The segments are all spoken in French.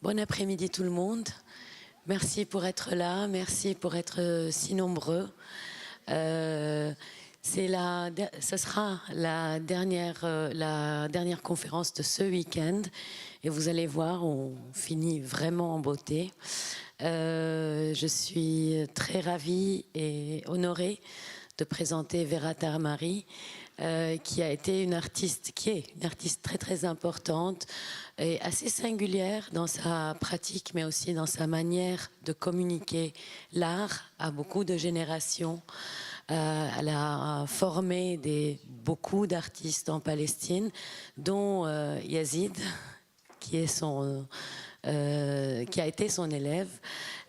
Bon après-midi tout le monde. Merci pour être là, merci pour être si nombreux. Ce sera la dernière conférence de ce week-end et vous allez voir, on finit vraiment en beauté. Je suis très ravie et honorée de présenter Vera Tamari, qui est une artiste très très importante et assez singulière dans sa pratique, mais aussi dans sa manière de communiquer l'art à beaucoup de générations. Elle a formé beaucoup d'artistes en Palestine, dont Yazid, qui a été son élève.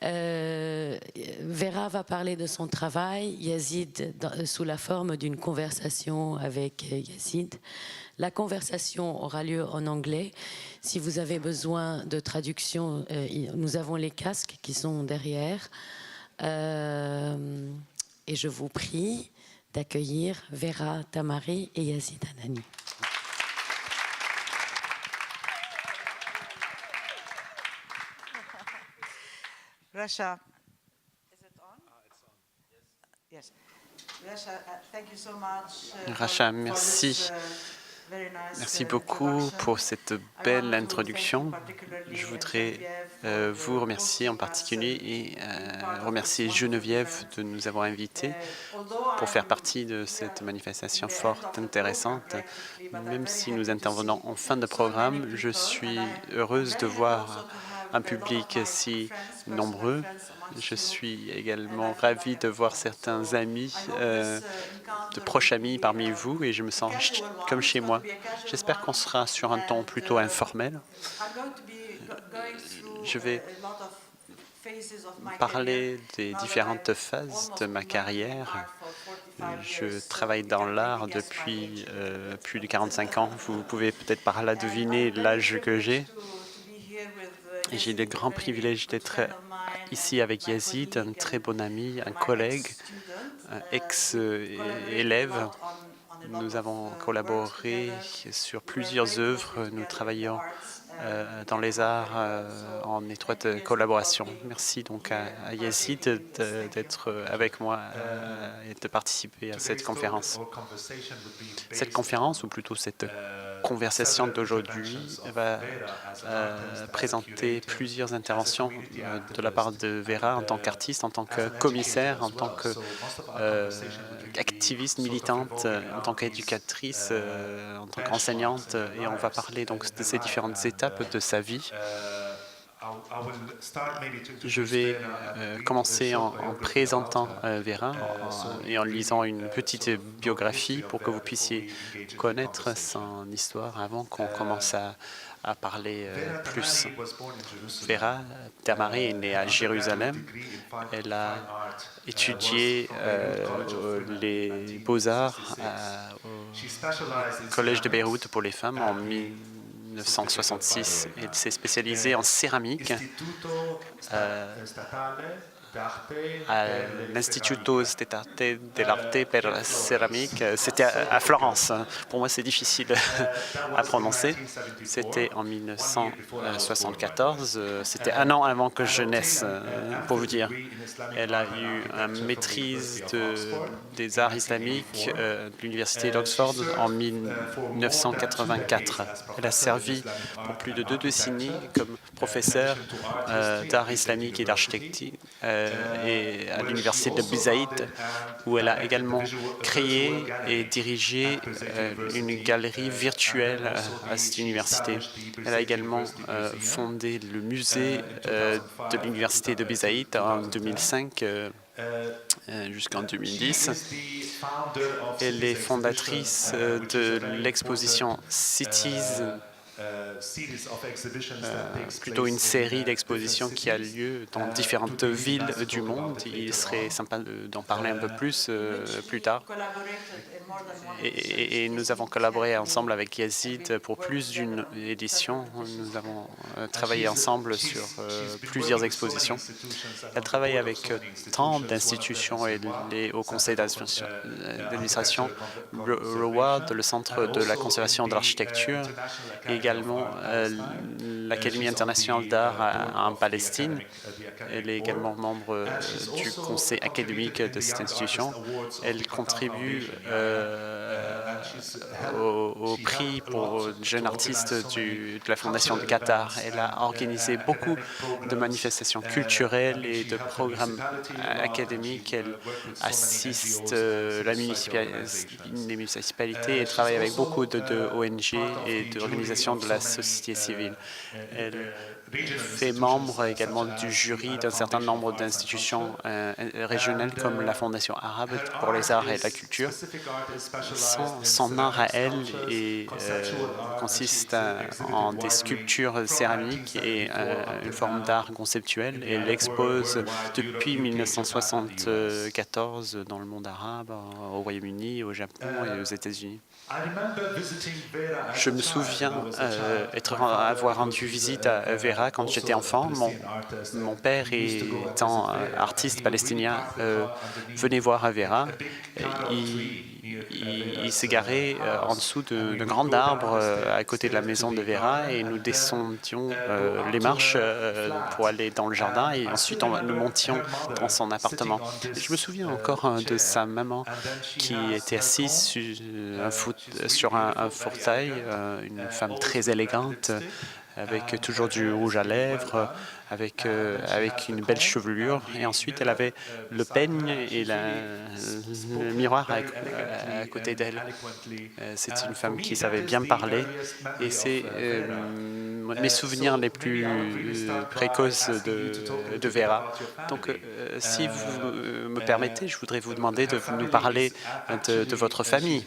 Vera va parler de son travail, Yazid sous la forme d'une conversation avec Yazid. La conversation aura lieu en anglais. Si vous avez besoin de traduction, nous avons les casques qui sont derrière. Et je vous prie d'accueillir Vera Tamari et Yazid Hanani. Rasha, is it on? It's on. Yes. Rasha, thank you so much. Racha, merci. Merci beaucoup pour cette belle introduction. Je voudrais vous remercier en particulier et remercier Geneviève de nous avoir invités pour faire partie de cette manifestation forte, intéressante. Même si nous intervenons en fin de programme, je suis heureuse de voir un public si nombreux. Je suis également ravie de voir certains amis, de proches amis parmi vous, et je me sens comme chez moi. J'espère qu'on sera sur un ton plutôt informel. Je vais parler des différentes phases de ma carrière. Je travaille dans l'art depuis plus de 45 ans. Vous pouvez peut-être par là deviner l'âge que j'ai. J'ai le grand privilège d'être ici avec Yazid, un très bon ami, un collègue, un ex-élève. Nous avons collaboré sur plusieurs œuvres. Nous travaillons dans les arts en étroite collaboration. Merci donc à Yazid d'être avec moi et de participer à cette conférence. Cette conférence, ou plutôt cette conversation d'aujourd'hui, va présenter plusieurs interventions de la part de Vera en tant qu'artiste, en tant que commissaire, en tant qu'activiste militante, en tant qu'éducatrice, en tant qu'enseignante, et on va parler donc de ces différentes étapes de sa vie. Je vais commencer en présentant Vera et en lisant une petite biographie pour que vous puissiez connaître son histoire avant qu'on commence à parler plus. Vera Tamari est née à Jérusalem. Elle a étudié les beaux-arts au Collège de Beyrouth pour les femmes en 1966. Elle s'est spécialisée en céramique à l'Istituto Statale dell'Arte per la Ceramica. C'était à Florence. Pour moi, c'est difficile à prononcer. C'était en 1974. C'était un an avant que je naisse, pour vous dire. Elle a eu une maîtrise des arts islamiques de l'Université d'Oxford en 1984. Elle a servi pour plus de 2 décennies comme professeure d'art islamique et d'architecture et à l'université de Bizaïd, où elle a également créé et dirigé une galerie virtuelle à cette université. Elle a également fondé le musée de l'université de Bizaïd en 2005 jusqu'en 2010. Elle est fondatrice de l'exposition Cities, plutôt une série d'expositions qui a lieu dans différentes villes du monde. Il serait sympa d'en parler un peu plus tard. Et nous avons collaboré ensemble avec Yazid pour plus d'une édition. Nous avons travaillé ensemble sur plusieurs expositions. Elle travaille avec tant d'institutions et au conseil d'administration, REWARD, le Centre de la conservation de l'architecture, et également l'Académie internationale d'art en Palestine. Elle est également membre du conseil académique de cette institution. Elle contribue au prix pour jeunes artistes de la Fondation du Qatar. Elle a organisé beaucoup de manifestations culturelles et de programmes académiques. Elle assiste les municipalités et travaille avec beaucoup de ONG et d'organisations de la société civile. Elle fait membre également du jury d'un certain nombre d'institutions régionales comme la Fondation arabe pour les arts et la culture. Son art à elle consiste en des sculptures céramiques et une forme d'art conceptuel. Elle expose depuis 1974 dans le monde arabe, au Royaume-Uni, au Japon et aux États-Unis. Je me souviens avoir rendu visite à Vera quand j'étais enfant. Mon père, étant artiste palestinien, venait voir Vera. Il s'est garé en dessous de grands arbres à côté de la maison de Vera et nous descendions les marches pour aller dans le jardin et ensuite nous montions dans son appartement. Je me souviens encore de sa maman qui était assise sur un fauteuil, une femme très élégante avec toujours du rouge à lèvres, avec une belle chevelure. Et ensuite, elle avait le peigne et le miroir à côté d'elle. C'est une femme qui savait bien parler. Et c'est mes souvenirs les plus précoces de Vera. Donc, si vous me permettez, je voudrais vous demander de nous parler de votre famille.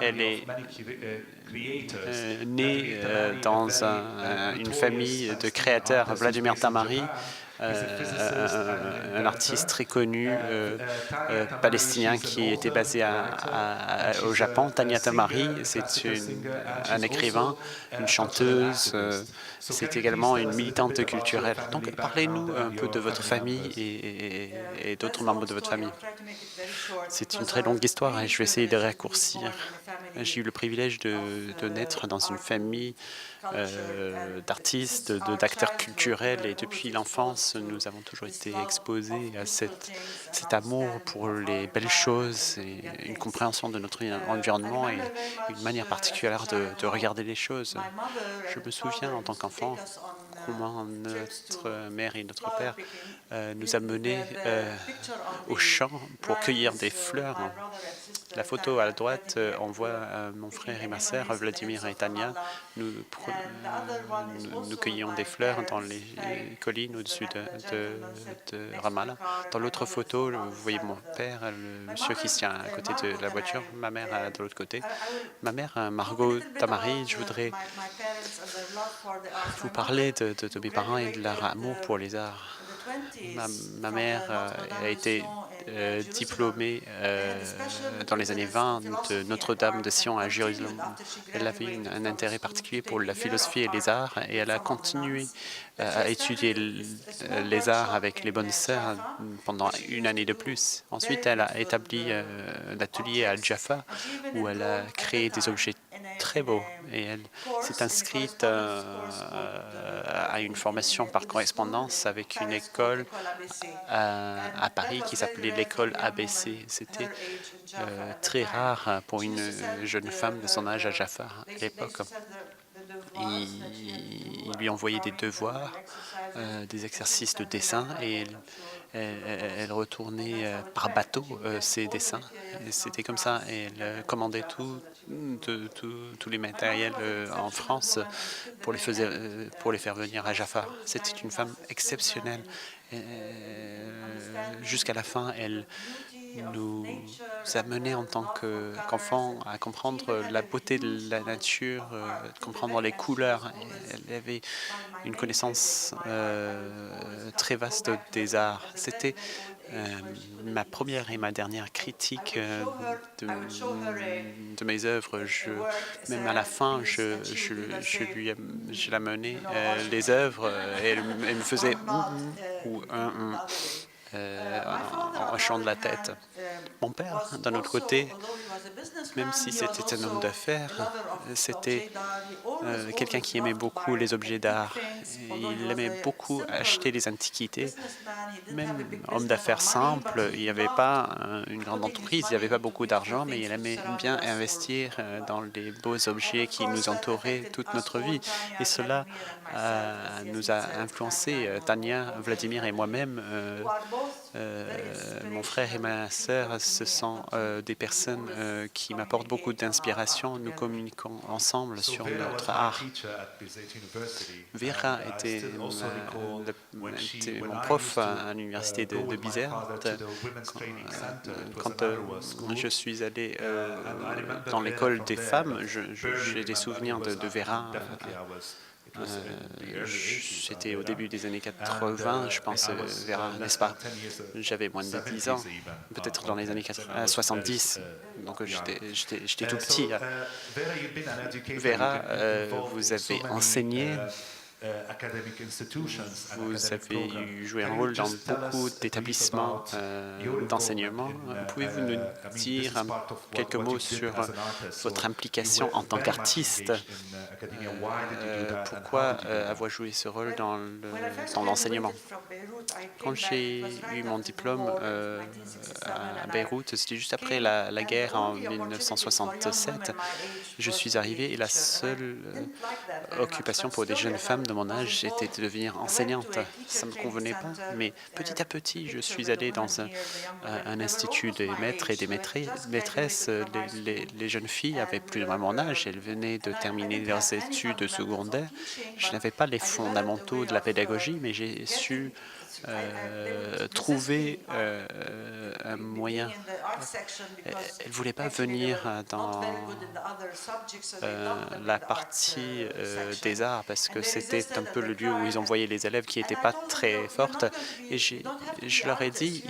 Elle est née dans une famille de créateurs. Vladimir Tamary, un artiste très connu palestinien qui était basé au Japon. Tania Tamary, c'est un écrivain, une chanteuse, c'est également une militante culturelle. Donc parlez-nous un peu de votre famille et d'autres membres de votre famille. C'est une très longue histoire et je vais essayer de raccourcir. J'ai eu le privilège de naître dans une famille d'artistes, d'acteurs culturels et depuis l'enfance, nous avons toujours été exposés à cet amour pour les belles choses et une compréhension de notre environnement et une manière particulière de regarder les choses. Je me souviens en tant qu'enfant comment notre mère et notre père nous amenaient au champ pour cueillir des fleurs. La photo à la droite, on voit mon frère et ma sœur, Vladimir et Tania. Nous cueillions des fleurs dans les collines au-dessus de Ramallah. Dans l'autre photo, vous voyez mon père, le monsieur qui se tient à côté de la voiture, ma mère de l'autre côté. Ma mère, Margot Tamary, je voudrais vous parler de mes parents et de leur amour pour les arts. Ma mère a été diplômée dans les années 20 de Notre-Dame de Sion à Jérusalem. Elle avait un intérêt particulier pour la philosophie et les arts et elle a continué à étudier les arts avec les bonnes sœurs pendant une année de plus. Ensuite, elle a établi un atelier à Jaffa où elle a créé des objets très beaux et elle s'est inscrite à une formation par correspondance avec une école à Paris qui s'appelait l'école ABC. C'était très rare pour une jeune femme de son âge à Jaffa à l'époque. Ils lui envoyaient des devoirs, des exercices de dessin et elle retournait par bateau ses dessins. C'était comme ça. Et elle commandait tous les matériels en France pour les faire venir à Jaffa. C'était une femme exceptionnelle. Jusqu'à la fin, elle nous amenait en tant qu'enfants à comprendre la beauté de la nature, comprendre les couleurs. Elle avait une connaissance très vaste des arts. C'était ma première et ma dernière critique de mes œuvres. Même à la fin, je l'amenais les œuvres et elle me faisait ou un chant de la tête. Mon père, d'un autre côté, Même si c'était un homme d'affaires, c'était quelqu'un qui aimait beaucoup les objets d'art. Il aimait beaucoup acheter des antiquités. Même homme d'affaires simple, il n'y avait pas une grande entreprise, il n'y avait pas beaucoup d'argent, mais il aimait bien investir dans les beaux objets qui nous entouraient toute notre vie. Et cela nous a influencé, Tania, Vladimir et moi-même. Mon frère et ma sœur, ce sont des personnes qui m'apportent beaucoup d'inspiration. Nous communiquons ensemble sur notre art. Vera était mon prof à l'université de Bizerte. Quand je suis allé dans l'école des femmes, j'ai des souvenirs de Vera. C'était au début des années 80, je pense, Vera, n'est-ce pas? J'avais moins de 10 ans, peut-être dans les années 70, donc j'étais tout petit. Vera, vous avez enseigné, vous avez joué un rôle dans beaucoup d'établissements d'enseignement. Pouvez-vous nous dire quelques mots sur votre implication en tant qu'artiste? Pourquoi avoir joué ce rôle dans l'enseignement? Quand j'ai eu mon diplôme à Beyrouth, c'était juste après la guerre en 1967. Je suis arrivé et la seule occupation pour des jeunes femmes de mon âge était de devenir enseignante. Ça ne me convenait pas, mais petit à petit, je suis allé dans un institut des maîtres et des maîtresses. Les jeunes filles avaient plus ou moins mon âge, elles venaient de terminer leurs études secondaires. Je n'avais pas les fondamentaux de la pédagogie, mais j'ai su trouver un moyen. Elle ne voulait pas venir dans la partie des arts parce que c'était un peu le lieu où ils envoyaient les élèves qui n'étaient pas très fortes. Et je leur ai dit,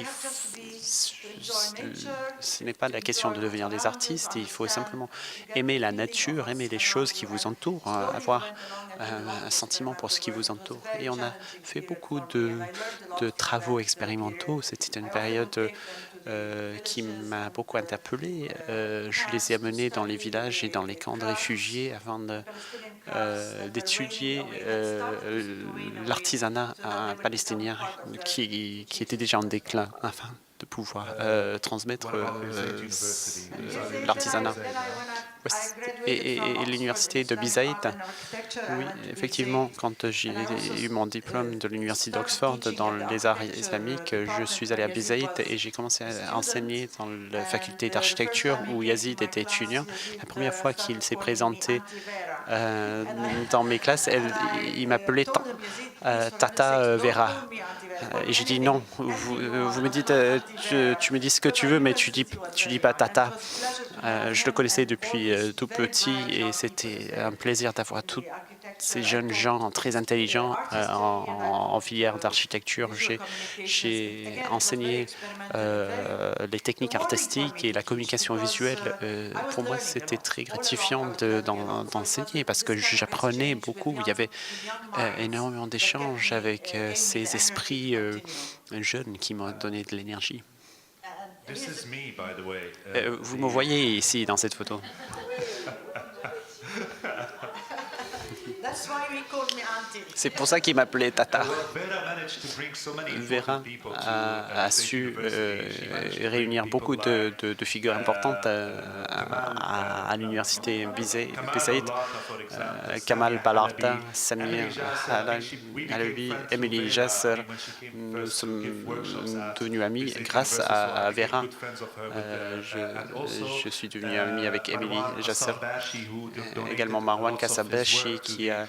ce n'est pas la question de devenir des artistes, il faut simplement aimer la nature, aimer les choses qui vous entourent, avoir un sentiment pour ce qui vous entoure. Et on a fait beaucoup de travaux expérimentaux. C'était une période qui m'a beaucoup interpellé. Je les ai amenés dans les villages et dans les camps de réfugiés afin d'étudier l'artisanat palestinien qui était déjà en déclin afin de pouvoir transmettre l'artisanat. Et l'université de Bizaït, oui, effectivement, quand j'ai eu mon diplôme de l'université d'Oxford dans les arts islamiques, je suis allé à Bizaït et j'ai commencé à enseigner dans la faculté d'architecture où Yazid était étudiant. La première fois qu'il s'est présenté dans mes classes, il m'appelait Tata Vera. Et j'ai dit non, vous me dites, tu me dis ce que tu veux, mais tu dis pas Tata. Je le connaissais depuis tout petit et c'était un plaisir d'avoir tous ces jeunes gens très intelligents en filière d'architecture. J'ai enseigné les techniques artistiques et la communication visuelle. Pour moi, c'était très gratifiant d'enseigner parce que j'apprenais beaucoup. Il y avait énormément d'échanges avec ces esprits jeunes qui m'ont donné de l'énergie. Vous me voyez ici dans cette photo. C'est pour ça qu'il m'appelait Tata. Vera a su réunir beaucoup de figures importantes à l'université Bizaït. Kamal Balarta, Samir Alawi, Emily Jasser. Nous sommes devenus amis grâce à Vera. Je suis devenu ami avec Emily Jasser. Également Marwan Kassabashi qui a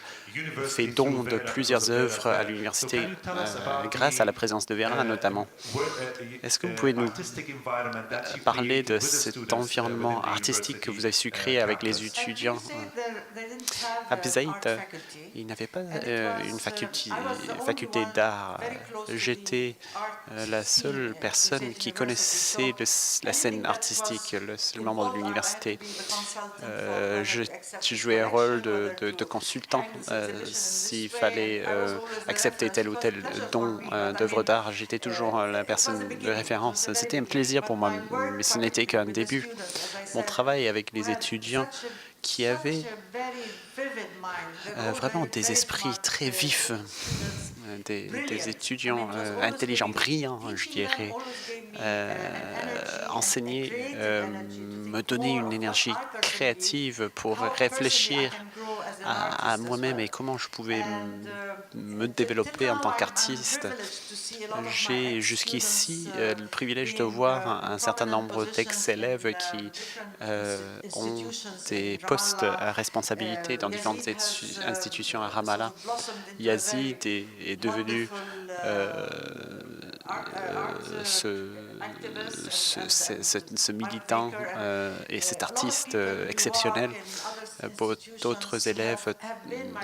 fait don de plusieurs œuvres à l'université grâce à la présence de Vera notamment. Est-ce que vous pouvez nous parler de cet environnement artistique que vous avez su créer avec les étudiants? À Bizaït, il n'avait pas une faculté d'art. J'étais la seule personne qui connaissait la scène artistique, le seul membre de l'université. Je jouais un rôle de consultant s'il fallait accepter tel ou tel don d'œuvre d'art. J'étais toujours la personne de référence. C'était un plaisir pour moi, mais ce n'était qu'un début. Mon travail avec les étudiants qui avaient vraiment des esprits très vifs, des étudiants intelligents, brillants, je dirais, enseigner, me donner une énergie créative pour réfléchir à moi-même et comment je pouvais me développer en tant qu'artiste. J'ai jusqu'ici le privilège de voir un certain nombre d'ex-élèves qui ont des postes à responsabilité dans différentes institutions à Ramallah. Yazid est devenu ce militant et cet artiste exceptionnel. Pour d'autres élèves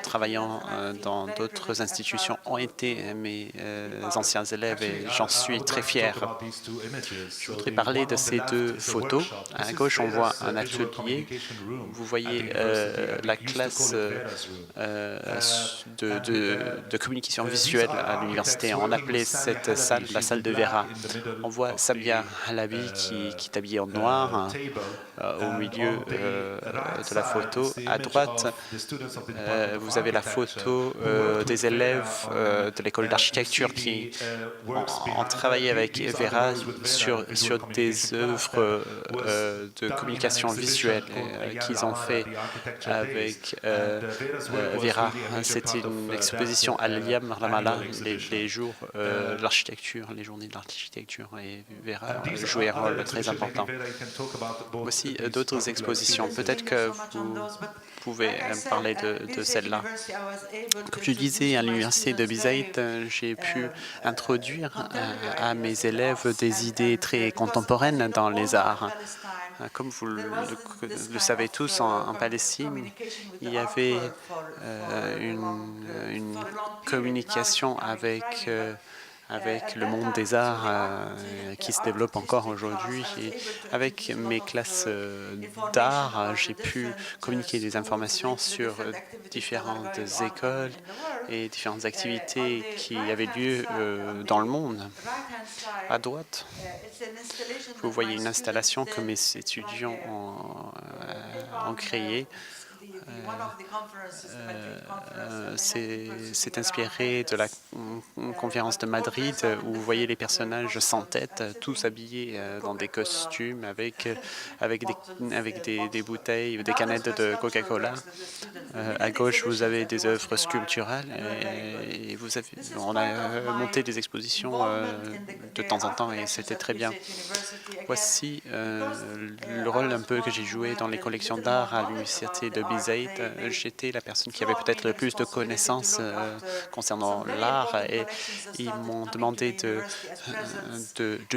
travaillant dans d'autres institutions ont été mes anciens élèves et j'en suis très fier. Je voudrais parler de ces deux photos. À gauche, on voit un atelier. Vous voyez la classe de communication visuelle à l'université. On appelait cette salle la salle de Vera. On voit Samia Halabi qui est habillée en noir au milieu de la photo. À droite, vous avez la photo des élèves de l'école d'architecture qui ont travaillé avec Vera sur des œuvres de communication visuelle qu'ils ont fait avec Vera. C'était une exposition à l'Iliam Ramallah, les jours de l'architecture, les journées de l'architecture, et Vera jouait un rôle très important. Voici d'autres expositions. Peut-être que vous pouvez parler de celle-là. Comme je disais, à l'université de Bizaït, j'ai pu introduire à mes élèves des idées très contemporaines dans les arts. Comme vous le savez tous, en Palestine, il y avait une communication avec le monde des arts qui se développe encore aujourd'hui. Et avec mes classes d'art, j'ai pu communiquer des informations sur différentes écoles et différentes activités qui avaient lieu dans le monde. À droite, vous voyez une installation que mes étudiants ont créée. C'est inspiré de la conférence de Madrid où vous voyez les personnages sans tête, tous habillés dans des costumes avec des bouteilles, des canettes de Coca-Cola. À gauche, vous avez des œuvres sculpturales et on a monté des expositions de temps en temps et c'était très bien. Voici le rôle un peu que j'ai joué dans les collections d'art à l'université de Bizaït. J'étais la personne qui avait peut-être le plus de connaissances concernant l'art et ils m'ont demandé de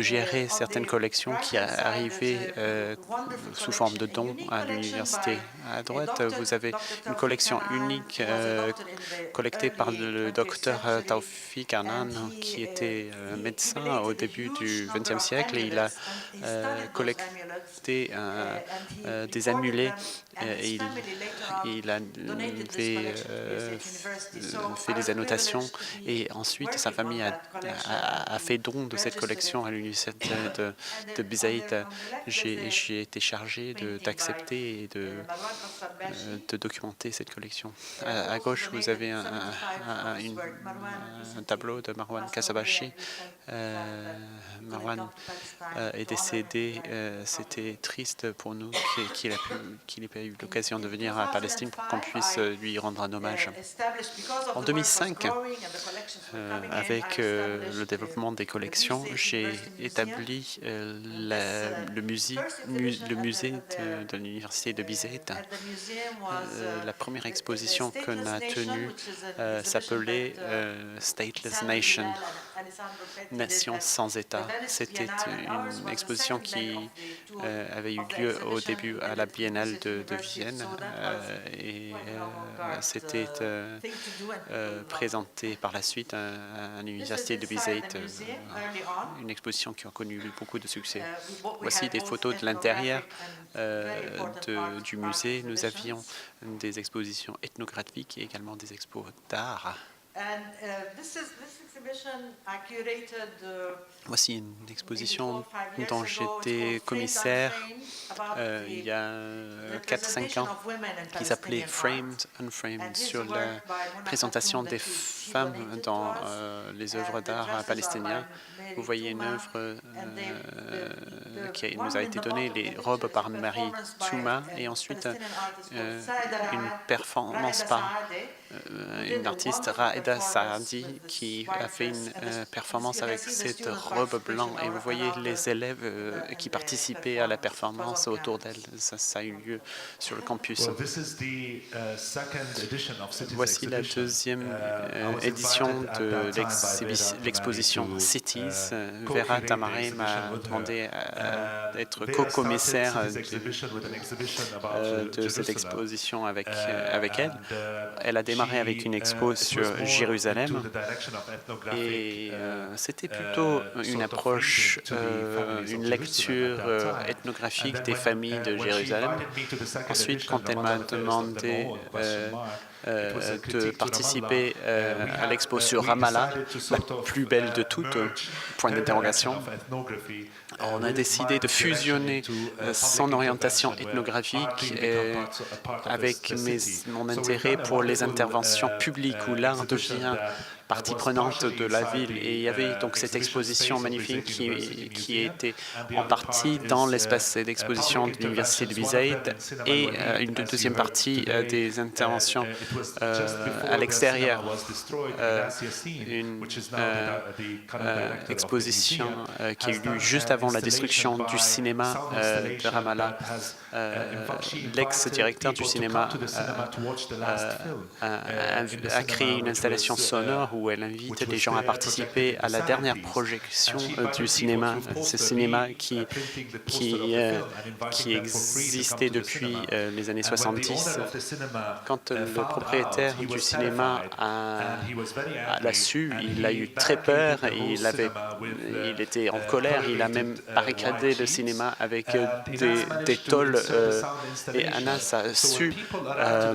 gérer certaines collections qui arrivaient sous forme de dons à l'université. À droite, vous avez une collection unique collectée par le docteur Taoufik Anan, qui était médecin au début du XXe siècle et il a collecté des amulets et il avait fait des annotations et ensuite sa famille a fait don de cette collection à l'université de Bizaït. J'ai été chargé d'accepter et de documenter cette collection. À gauche, vous avez un tableau de Marwan Kasabachi. Marwan est décédé. C'était triste pour nous qu'il n'ait pas eu l'occasion de venir à Palestine pour qu'on puisse lui rendre un hommage. En 2005, avec le développement des collections, j'ai établi le musée de l'université de Bizaït. La première exposition qu'on a tenue s'appelait Stateless Nation, Nation sans État. C'était une exposition qui avait eu lieu au début à la Biennale de Vienne et c'était présenté par la suite ensuite à l'université de Birzeit, une exposition qui a connu beaucoup de succès. Voici des photos de l'intérieur du musée. Nous avions des expositions ethnographiques et également des expos d'art. Voici une exposition dont j'étais commissaire il y a 4-5 ans, qui s'appelait Framed, Unframed, sur la présentation des femmes dans les œuvres d'art palestiniens. Vous voyez une œuvre qui nous a été donnée, les robes par Marie Touma, et ensuite une performance par une artiste, Raeda Saadi, qui a fait une performance avec cette robe blanche. Et vous voyez les élèves qui participaient à la performance autour d'elle. Ça a eu lieu sur le campus. Voici la deuxième édition de l'exposition Cities. Vera Tamaré m'a demandé d'être co-commissaire de cette exposition avec elle. Elle a démarré avec une expo sur Jérusalem et c'était plutôt une approche, une lecture ethnographique des familles de Jérusalem. Ensuite, quand elle m'a demandé de participer à l'expo sur Ramallah, la plus belle de toutes, point d'interrogation, on a décidé de fusionner son orientation ethnographique avec mon intérêt pour les interventions publiques où l'art devient partie prenante de la ville. Et il y avait donc cette exposition magnifique qui était en partie dans l'espace d'exposition de l'Université de Birzeit et une deuxième partie des interventions à l'extérieur. Une exposition qui a eu lieu juste avant la destruction du cinéma de Ramallah. L'ex-directeur du cinéma a créé une installation sonore où elle invite les gens à participer à la dernière projection du cinéma. Ce cinéma qui existait depuis les années 70. Quand le propriétaire du cinéma l'a su, il a eu très peur, il était en colère, il a même barricadé le cinéma avec des tôles et Anas a su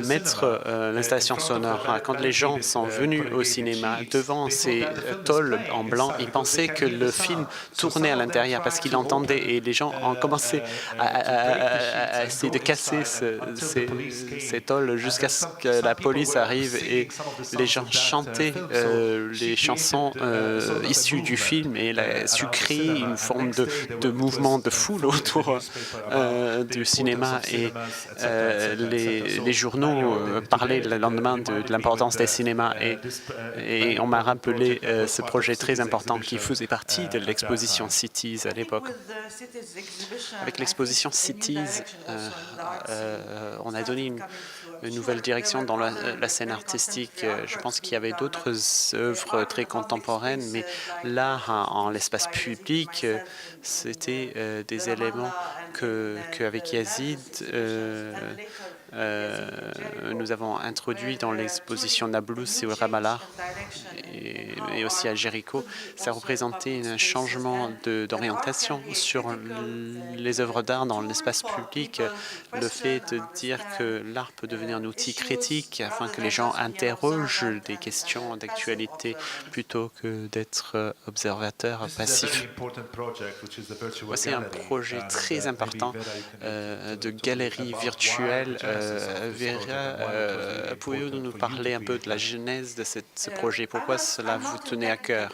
mettre l'installation sonore. Quand les gens sont venus au cinéma, devant ces tôles en blanc, ils pensaient que le film tournait à l'intérieur parce qu'ils l'entendaient et les gens ont commencé à essayer de casser ces tôles jusqu'à ce que la police arrive et les gens chantaient les chansons issues du film et elle a su créer une forme de mouvement de foule autour du cinéma et les journaux parlaient le lendemain de l'importance des cinémas et on m'a rappelé ce projet très important qui faisait partie de l'exposition Cities à l'époque. Avec l'exposition Cities, on a donné une nouvelle direction dans la scène artistique. Je pense qu'il y avait d'autres œuvres très contemporaines, mais l'art en l'espace public, c'était des éléments qu'avec Yazid, nous avons introduit dans l'exposition Nablus et au Ramallah et aussi à Jéricho. Ça représentait un changement d'orientation sur les œuvres d'art dans l'espace public. Le fait de dire que l'art peut devenir un outil critique afin que les gens interrogent des questions d'actualité plutôt que d'être observateurs passifs. Voici un projet très important de galerie virtuelle. Vera, pouvez-vous nous parler un peu de la genèse de ce projet? Pourquoi cela vous tenait à cœur?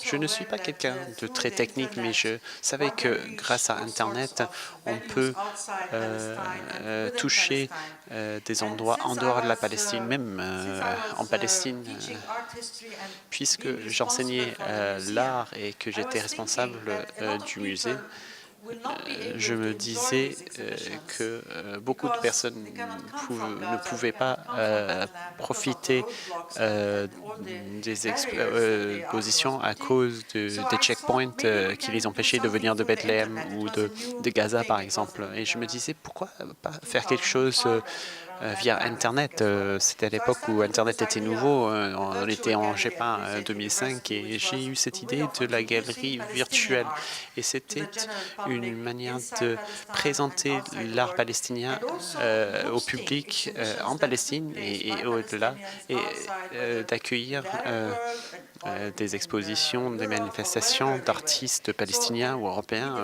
Je ne suis pas quelqu'un de très technique, mais je savais que grâce à Internet, on peut toucher des endroits en dehors de la Palestine, même en Palestine. Puisque j'enseignais l'art et que j'étais responsable du musée, je me disais que beaucoup de personnes ne pouvaient pas profiter des expositions à cause des checkpoints qui les empêchaient de venir de Bethléem ou de Gaza, par exemple. Et je me disais, pourquoi pas faire quelque chose via Internet. C'était à l'époque où Internet était nouveau. On était en, je sais pas, 2005 et j'ai eu cette idée de la galerie virtuelle. Et c'était une manière de présenter l'art palestinien au public en Palestine et au-delà et d'accueillir des expositions, des manifestations d'artistes palestiniens ou européens,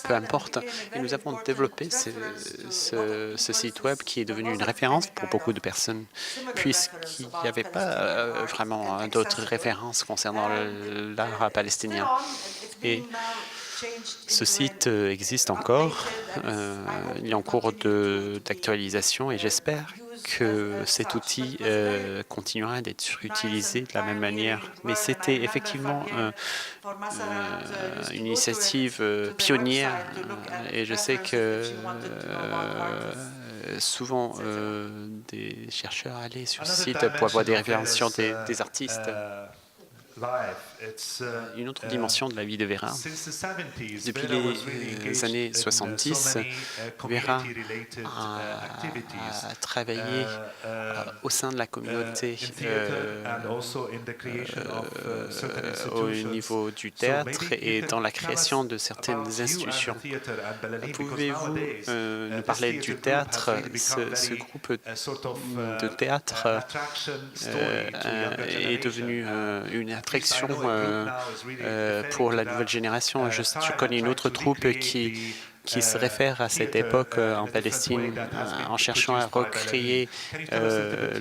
peu importe. Et nous avons développé ce site web qui est devenu une référence pour beaucoup de personnes, puisqu'il n'y avait pas vraiment d'autres références concernant l'art palestinien. Et ce site existe encore, il est en cours d'actualisation et j'espère que cet outil continuera d'être utilisé de la même manière. Mais c'était effectivement une initiative pionnière et je sais que souvent des chercheurs allaient sur ce site pour avoir des références sur des artistes. Une autre dimension de la vie de Vera. Depuis les années 70, Vera a travaillé au sein de la communauté au niveau du théâtre et dans la création de certaines institutions. Pouvez-vous nous parler du théâtre? Ce groupe de théâtre est devenu une attraction pour la nouvelle génération. Je connais une autre troupe qui se réfère à cette époque en Palestine en cherchant à recréer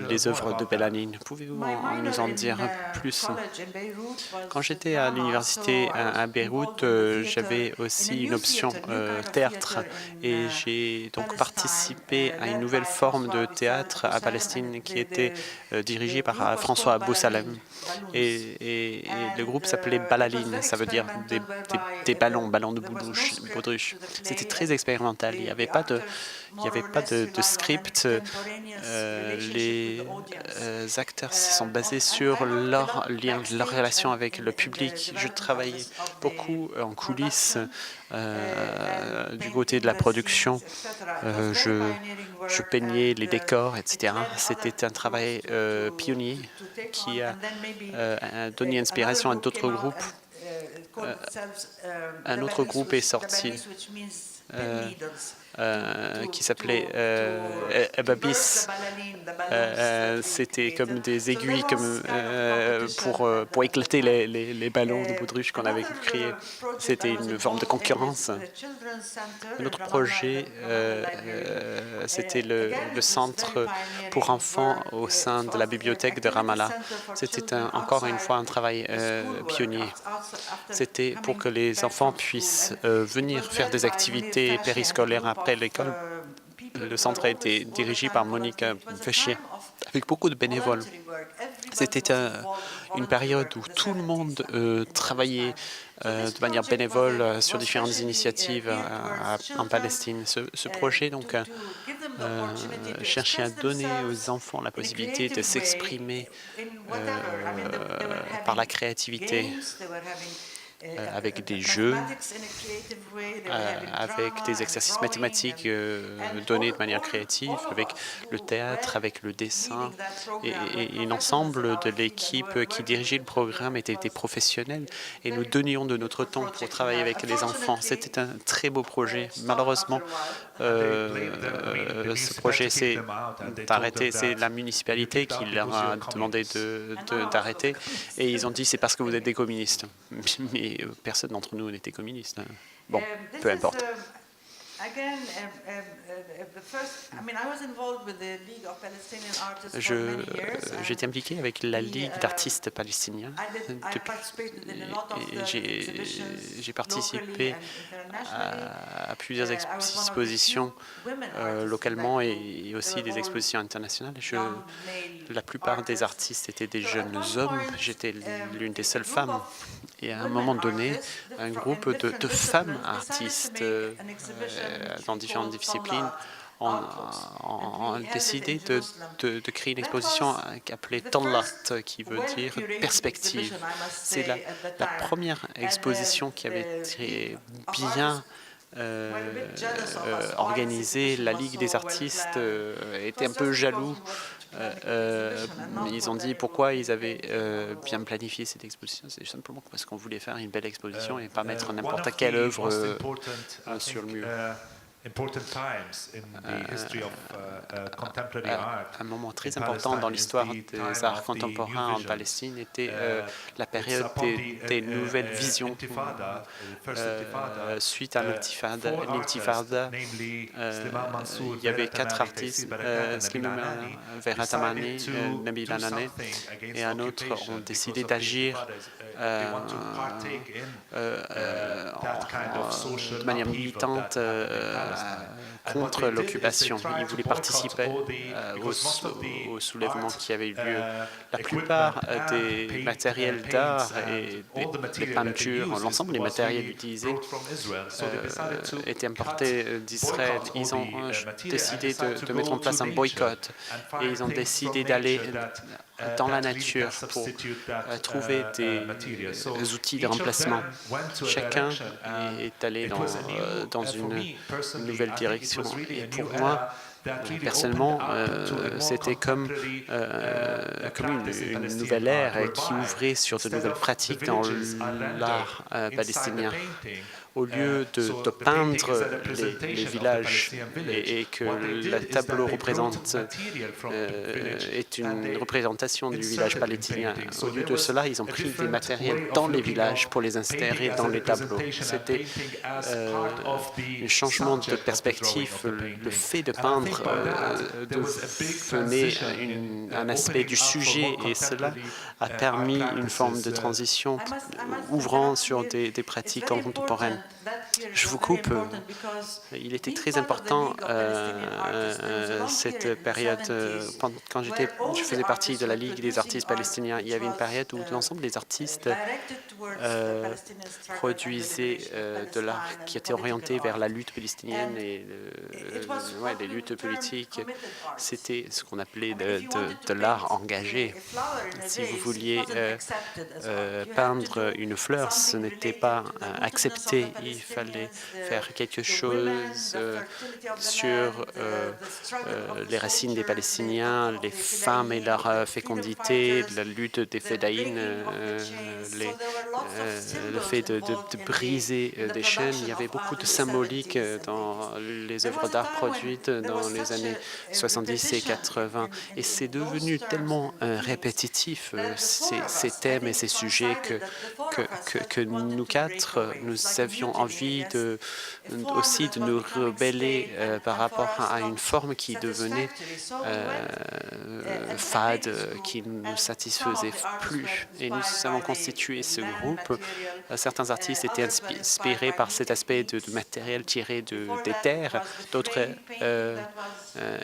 les œuvres de Belaline. Pouvez-vous nous en dire plus? Quand j'étais à l'université à Beyrouth, j'avais aussi une option théâtre et j'ai donc participé à une nouvelle forme de théâtre à Palestine qui était dirigée par François Abou Salem. Et le groupe s'appelait Balaline, ça veut dire des ballons de baudruche. C'était très expérimental, il n'y avait pas de script. Les acteurs se sont basés sur leur lien, leur relation avec le public. Je travaillais beaucoup en coulisses du côté de la production. Je peignais les décors, etc. C'était un travail pionnier qui a donné inspiration à d'autres groupes. Un autre groupe est sorti qui s'appelait Ebabis. C'était comme des aiguilles pour éclater les ballons de baudruche qu'on avait créés. C'était une forme de concurrence. Un autre projet, c'était le centre pour enfants au sein de la bibliothèque de Ramallah. C'était encore une fois un travail pionnier. C'était pour que les enfants puissent venir faire des activités périscolaires après l'école. Le centre a été dirigé par Monique Féchier, avec beaucoup de bénévoles. C'était une période où tout le monde travaillait de manière bénévole sur différentes initiatives en Palestine. Ce projet donc cherchait à donner aux enfants la possibilité de s'exprimer par la créativité. Avec des jeux, avec des exercices mathématiques donnés de manière créative, avec le théâtre, avec le dessin. Et l'ensemble de l'équipe qui dirigeait le programme était des professionnels et nous donnions de notre temps pour travailler avec les enfants. C'était un très beau projet. Malheureusement, ce projet s'est arrêté. C'est la municipalité qui leur a demandé d'arrêter et ils ont dit c'est parce que vous êtes des communistes. Mais personne d'entre nous n'était communiste. Bon, peu importe. J'étais impliqué avec la Ligue d'artistes palestiniens. J'ai participé à plusieurs expositions localement et aussi des expositions internationales. La plupart des artistes étaient des jeunes hommes. J'étais l'une des seules femmes. Et à un moment donné, un groupe de femmes artistes dans différentes disciplines ont décidé de créer une exposition appelée Tallat, qui veut dire perspective. C'est la première exposition qui avait été bien organisé, la Ligue des artistes était un peu jaloux. Ils ont dit pourquoi ils avaient bien planifié cette exposition. C'est simplement parce qu'on voulait faire une belle exposition et pas mettre n'importe quelle œuvre sur le mur. Un moment très important dans l'histoire des arts contemporains en Palestine était la période des nouvelles visions suite à l'intifada. Il y avait 4 artistes, Slimane, Verat Amani, Nabil Hanane et un autre ont décidé d'agir de manière militante contre l'occupation. Ils voulaient participer au soulèvement qui avait eu lieu. La plupart des matériels d'art et des peintures, l'ensemble des matériels utilisés étaient importés d'Israël. Ils ont décidé de mettre en place un boycott et ils ont décidé d'aller dans la nature pour trouver des outils de remplacement. Chacun est allé dans une nouvelle direction. Et pour moi, personnellement, c'était comme une nouvelle ère qui ouvrait sur de nouvelles pratiques dans l'art palestinien. Au lieu de peindre les villages et que le tableau est une représentation du village palestinien, au lieu de cela, ils ont pris des matériels dans les villages pour les insérer dans les tableaux. C'était un changement de perspective. Le fait de peindre devenait un aspect du sujet et cela a permis une forme de transition ouvrant sur des pratiques contemporaines. Je vous coupe. Il était très important cette période. Quand je faisais partie de la Ligue des artistes palestiniens, il y avait une période où l'ensemble des artistes produisaient de l'art qui était orienté vers la lutte palestinienne et les luttes politiques. C'était ce qu'on appelait de l'art engagé. Si vous vouliez peindre une fleur, ce n'était pas accepté. Il fallait faire quelque chose sur les racines des Palestiniens, les femmes et leur fécondité, la lutte des Fédaïnes, le fait de briser des chaînes. Il y avait beaucoup de symbolique dans les œuvres d'art produites dans les années 70 et 80. Et c'est devenu tellement répétitif, ces thèmes et ces sujets, que nous quatre, nous avions envie aussi de nous rebeller par rapport à une forme qui devenait fade, qui ne nous satisfaisait plus. Et nous avons constitué ce groupe. Certains artistes étaient inspirés par cet aspect de matériel tiré des terres. D'autres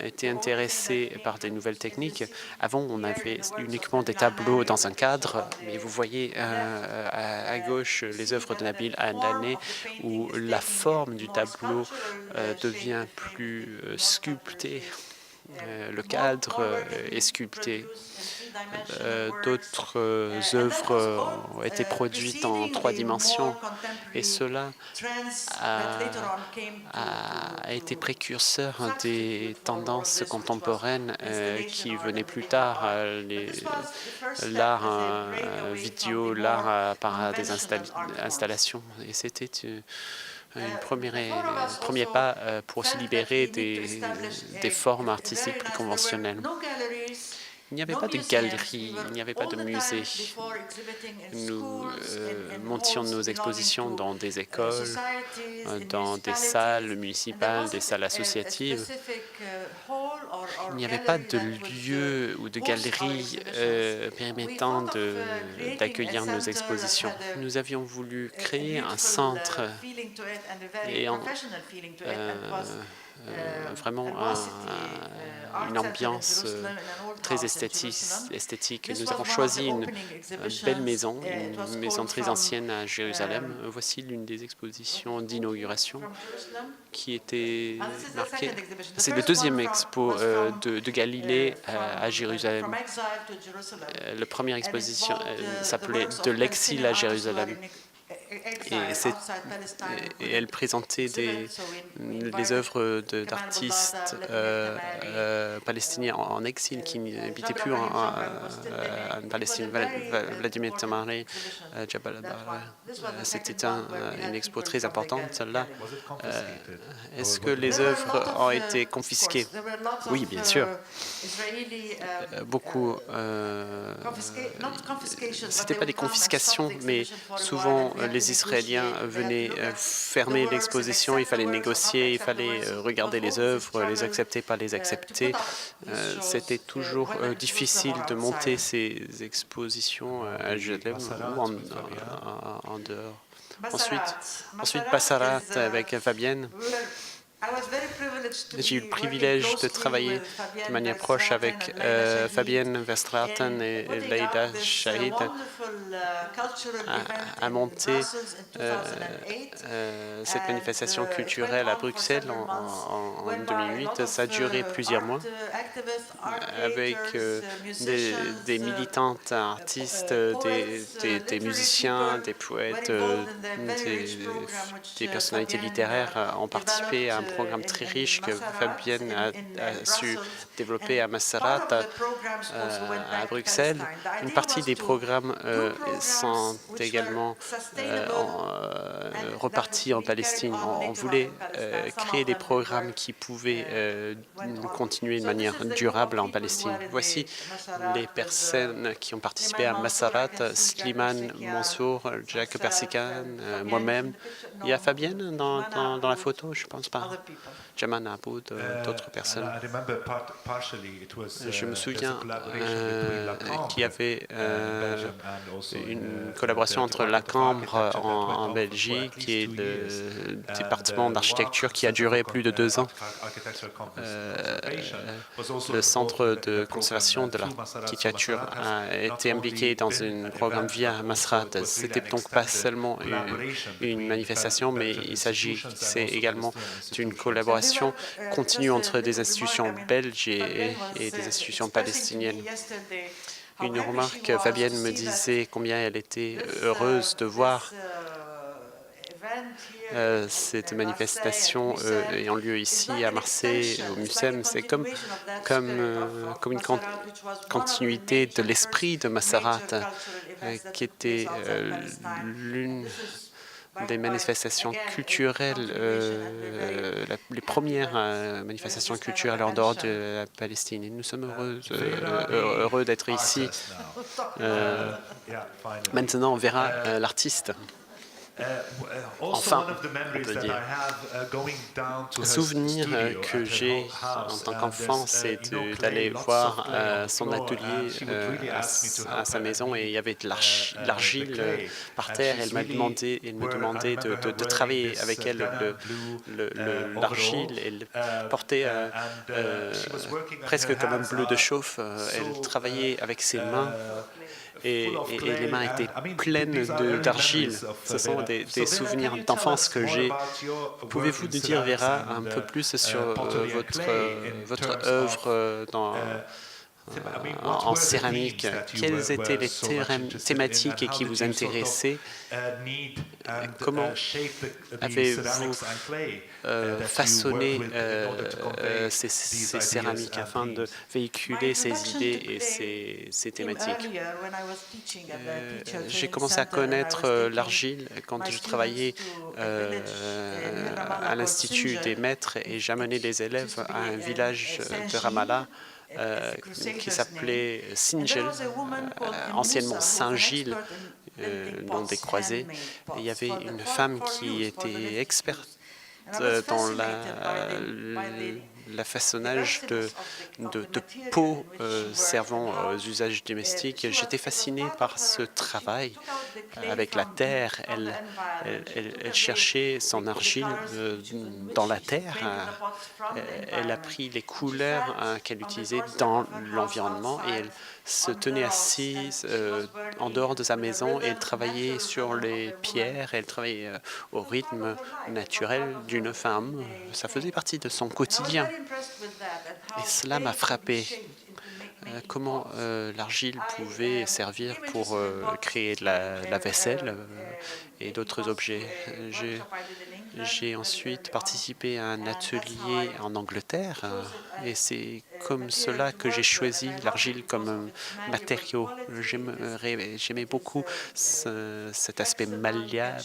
étaient intéressés par des nouvelles techniques. Avant, on avait uniquement des tableaux dans un cadre, mais vous voyez à gauche les œuvres de Nabil Hanane où la forme du tableau devient plus sculptée. Le cadre est sculpté. D'autres œuvres ont été produites en 3 dimensions et cela a été précurseur des tendances contemporaines qui venaient plus tard, l'art vidéo, l'art par des installations. Et c'était un premier pas pour se libérer des formes artistiques plus conventionnelles. Il n'y avait pas de galerie, il n'y avait pas de musée. Nous montions nos expositions dans des écoles, dans des salles municipales, des salles associatives. Il n'y avait pas de lieu ou de galerie permettant d'accueillir nos expositions. Nous avions voulu créer un centre et vraiment une ambiance très esthétique. Nous avons choisi une belle maison, une maison très ancienne à Jérusalem. Voici l'une des expositions d'inauguration qui était marquée. C'est le deuxième expo de Galilée à Jérusalem. La première exposition s'appelait « De l'exil à Jérusalem ». et elle présentait les œuvres d'artistes palestiniens en exil qui n'habitaient plus en Palestine. Vladimir Tamari, Jabal c'était une expo très importante là. Est-ce que les œuvres ont été confisquées? Oui, bien sûr. Beaucoup. C'était pas des confiscations, mais souvent les Israéliens venaient fermer l'exposition. Il fallait négocier, il fallait regarder les œuvres, les accepter, pas les accepter. C'était toujours difficile de monter ces expositions à Jérusalem ou en dehors. Ensuite, Bassarat avec Fabienne. J'ai eu le privilège de travailler de manière proche avec Fabienne Verstraeten et Leïla Shahid à monter cette manifestation culturelle à Bruxelles en 2008. Ça a duré plusieurs mois avec des militantes artistes, des musiciens, des poètes, des personnalités littéraires ont participé à un programme très riche que Fabienne a su développer à Massarat, à Bruxelles. Une partie des programmes sont également repartis en Palestine. On voulait créer des programmes qui pouvaient continuer de manière durable en Palestine. Voici les personnes qui ont participé à Massarat: Slimane Mansour, Jacques Persican, moi-même. Il y a Fabienne dans la photo, je pense pas. Jaman Aboud, d'autres personnes. Je me souviens qu'il y avait une collaboration entre la Cambre en Belgique et le département d'architecture qui a duré plus de 2 ans. Le Centre de conservation de l'architecture a été impliqué dans un programme via Massarat. C'était donc pas seulement une manifestation, mais il s'agissait également d'une collaboration continue entre des institutions belges et des institutions palestiniennes. Une remarque, Fabienne me disait combien elle était heureuse de voir cette manifestation ayant lieu ici à Marseille, au MUSEM. C'est comme une continuité de l'esprit de Massarat, qui était l'une des manifestations culturelles, les premières manifestations culturelles en dehors de la Palestine. Et nous sommes heureux d'être ici. Maintenant, on verra l'artiste. Enfin, on peut dire. Un souvenir que j'ai en tant qu'enfant, c'est d'aller voir son atelier à sa maison, et il y avait de l'argile par terre. Elle me demandait de travailler avec elle l'argile. Elle portait presque comme un bleu de chauffe. Elle travaillait avec ses mains. Et les mains étaient pleines d'argile. Ce sont des souvenirs d'enfance que j'ai. Pouvez-vous nous dire, Vera, un peu plus sur votre œuvre en céramique? Quelles étaient les thématiques qui vous intéressaient? Comment avez-vous façonné ces céramiques afin de véhiculer ces idées et ces thématiques? J'ai commencé à connaître l'argile quand je travaillais à l'Institut des maîtres, et j'amenais les élèves à un village de Ramallah qui s'appelait Singel, anciennement Saint-Gilles, nom des croisés. Et il y avait une femme qui était experte dans la façonnage de pots servant aux usages domestiques. J'étais fasciné par ce travail avec la terre. Elle cherchait son argile dans la terre. Elle a pris les couleurs qu'elle utilisait dans l'environnement, et elle se tenait assise en dehors de sa maison, et elle travaillait sur les pierres. Elle travaillait au rythme naturel d'une femme. Ça faisait partie de son quotidien. Et cela m'a frappé. Comment l'argile pouvait servir pour créer de la vaisselle et d'autres objets. J'ai ensuite participé à un atelier en Angleterre et c'est comme cela que j'ai choisi l'argile comme matériau. J'aimais beaucoup cet aspect malléable.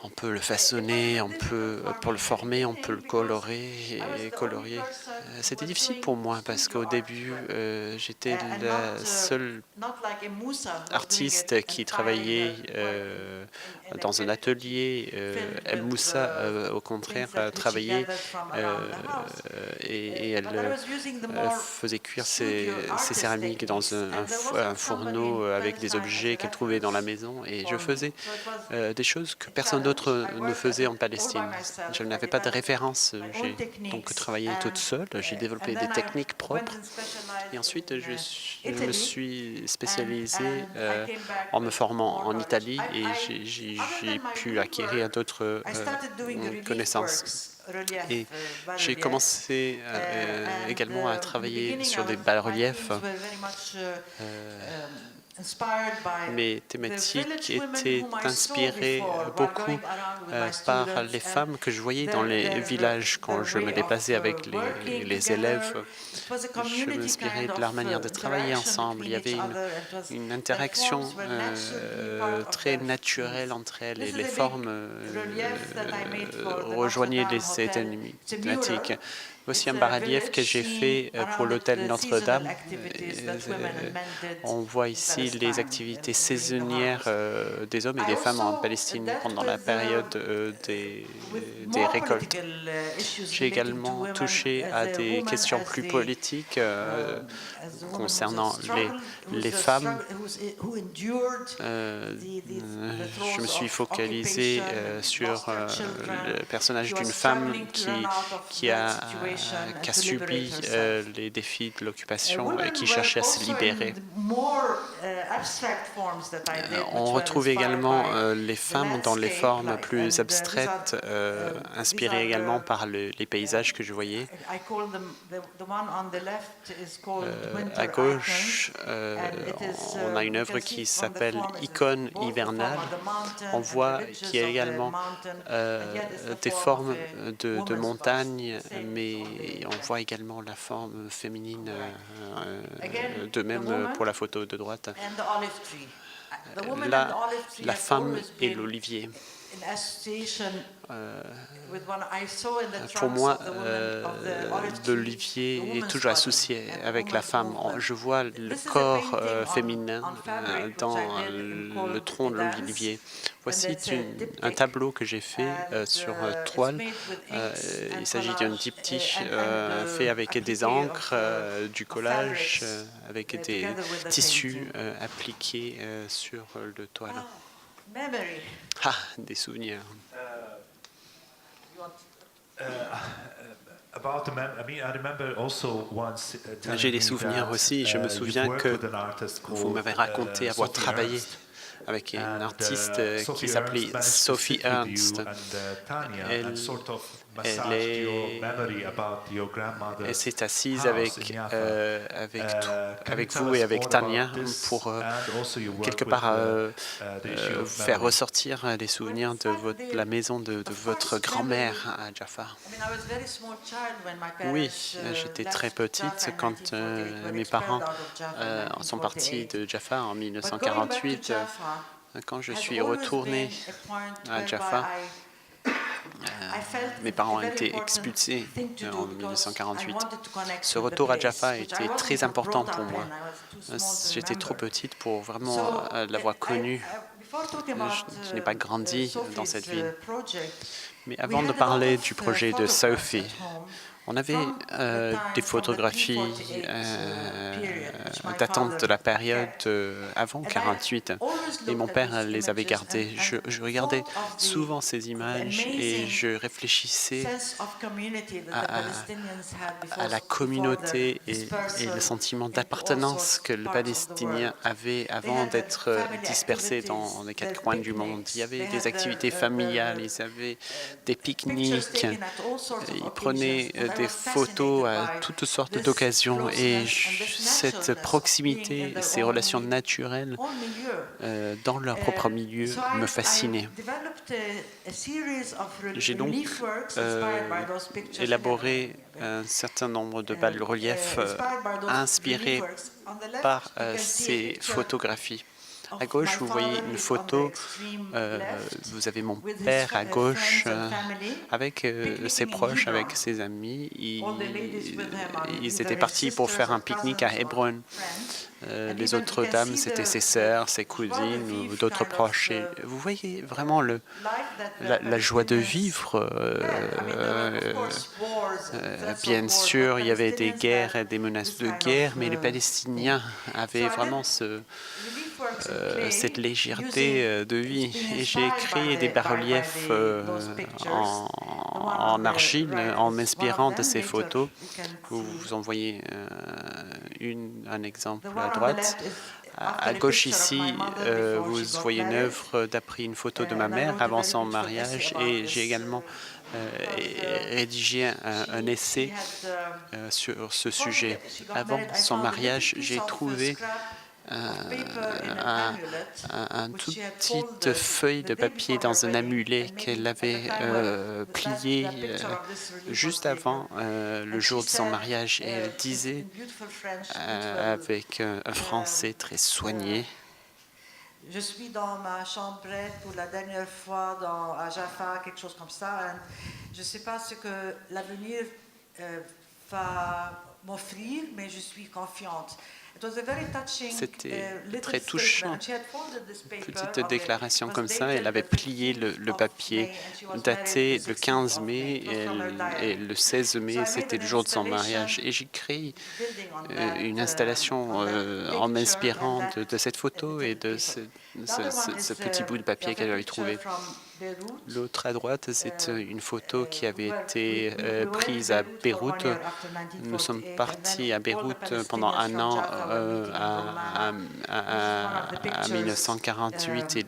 On peut le façonner, pour le former, on peut le colorer et colorier. C'était difficile pour moi parce qu'au début, j'étais la seule artiste qui travaillait dans un atelier. Moussa, au contraire, travaillait et elle faisait cuire ses céramiques dans un fourneau avec des objets qu'elle trouvait dans la maison. Et je faisais des choses que personne d'autre ne faisait en Palestine. Je n'avais pas de référence. J'ai donc travaillé toute seule. J'ai développé des techniques propres. Et ensuite, je me suis spécialisé en me formant en Italie et j'ai pu acquérir d'autres connaissances. Et j'ai commencé également à travailler sur des bas-reliefs. Mes thématiques étaient inspirées beaucoup par les femmes que je voyais dans les villages quand je me déplaçais avec les élèves. Je m'inspirais de leur manière de travailler ensemble. Il y avait une interaction très naturelle entre elles et les formes rejoignaient les thématiques. Voici un bas-relief que j'ai fait pour l'hôtel Notre-Dame. On voit ici les activités saisonnières des hommes et des femmes en Palestine pendant la période des récoltes. J'ai également touché à des questions plus politiques concernant les femmes. Je me suis focalisé sur le personnage d'une femme qui a subi les défis de l'occupation et qui cherchait à se libérer. On retrouve également les femmes dans les formes plus abstraites, inspirées également par les paysages que je voyais. À gauche, on a une œuvre qui s'appelle Icône hivernale. On voit qu'il y a également des formes de montagnes, mais on voit également la forme féminine, de même pour la photo de droite. La femme et l'olivier. Pour moi, l'olivier est toujours associé avec la femme. Je vois le corps féminin dans le tronc de l'olivier. Voici un tableau que j'ai fait sur toile. Il s'agit d'un diptyque fait avec des encres, du collage, avec des tissus appliqués sur le toile. Ah, des souvenirs. J'ai des souvenirs aussi. Je me souviens que vous m'avez raconté avoir travaillé avec une artiste qui s'appelait Sophie Ernst. Elle s'est assise avec vous et avec Tania pour quelque part faire ressortir les souvenirs de la maison de votre grand-mère à Jaffa. Oui, j'étais très petite quand mes parents sont partis de Jaffa en 1948. Quand je suis retourné à Jaffa, mes parents ont été expulsés en 1948. Ce retour à Jaffa a été très important pour moi. J'étais trop petite pour vraiment l'avoir connu. Je n'ai pas grandi dans cette ville. Mais avant de parler du projet de Sophie, on avait des photographies datant de la période avant 1948 et mon père les avait gardées. Je regardais souvent ces images et je réfléchissais à la communauté et le sentiment d'appartenance que les Palestiniens avaient avant d'être dispersés dans les quatre coins du monde. Il y avait des activités familiales, ils avaient des pique-niques, ils prenaient des photos à toutes sortes d'occasions et cette proximité, ces relations naturelles dans leur propre milieu me fascinaient. J'ai donc élaboré un certain nombre de bas-reliefs inspirés par ces photographies. À gauche, vous voyez une photo, vous avez mon père à gauche avec ses proches, avec ses amis. Ils étaient partis pour faire un pique-nique à Hébron. Les autres dames, c'était ses sœurs, ses cousines ou d'autres proches. Et vous voyez vraiment la joie de vivre. Bien sûr, il y avait des guerres et des menaces de guerre, mais les Palestiniens avaient vraiment cette légèreté de vie. Et j'ai créé des bas-reliefs en argile en m'inspirant de ces photos. Vous en voyez un exemple à droite. À gauche ici, vous voyez une œuvre d'après une photo de ma mère avant son mariage et j'ai également rédigé un essai sur ce sujet. Avant son mariage, j'ai trouvé un toute petite feuille de papier dans un amulet qu'elle avait plié juste avant le jour de son mariage. Et elle disait avec un français très soigné: je suis dans ma chambrette pour la dernière fois à Jaffa, quelque chose comme ça. Je ne sais pas ce que l'avenir va m'offrir, mais je suis confiante. C'était très touchant. Petite déclaration comme ça, elle avait plié le papier, daté le 15 mai et le 16 mai, c'était le jour de son mariage. Et j'ai créé une installation en m'inspirant de cette photo et de ce petit bout de papier qu'elle avait trouvé. L'autre à droite, c'est une photo qui avait été prise à Beyrouth. Nous sommes partis à Beyrouth pendant un an à 1948 et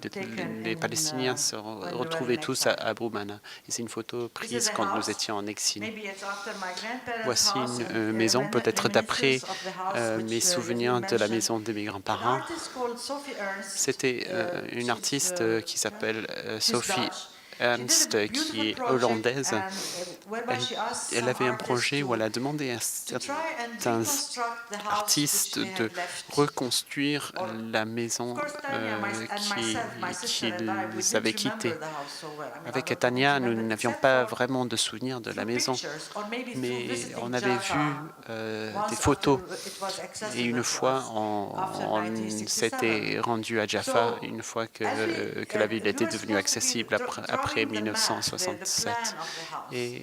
les Palestiniens se retrouvaient tous à Broumana. Et c'est une photo prise quand nous étions en exil. Voici une maison, peut-être d'après mes souvenirs de la maison de mes grands-parents. C'était une artiste qui s'appelle Sophie Ernst, qui est hollandaise. Elle avait un projet où elle a demandé à certains artistes de reconstruire la maison qu'ils avaient quittée. Avec Tania, nous n'avions pas vraiment de souvenir de la maison, mais on avait vu des photos. Et une fois, on s'était rendu à Jaffa, une fois que la ville était devenue accessible après 1967. Et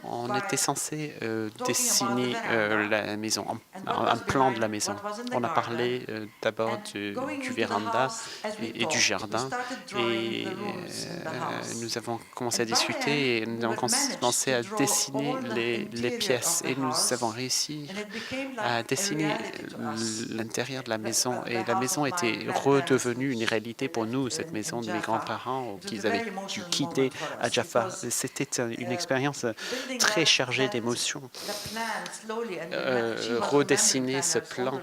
on était censé dessiner la maison, un plan de la maison. On a parlé d'abord du véranda et du jardin. Et nous avons commencé à discuter et nous avons commencé à dessiner les pièces. Et nous avons réussi à dessiner l'intérieur de la maison. Et la maison était redevenue une réalité pour nous, cette maison de mes grands-parents qu'ils avaient dû quitter à Jaffa. C'était une expérience très chargée d'émotions. Redessiner ce plan.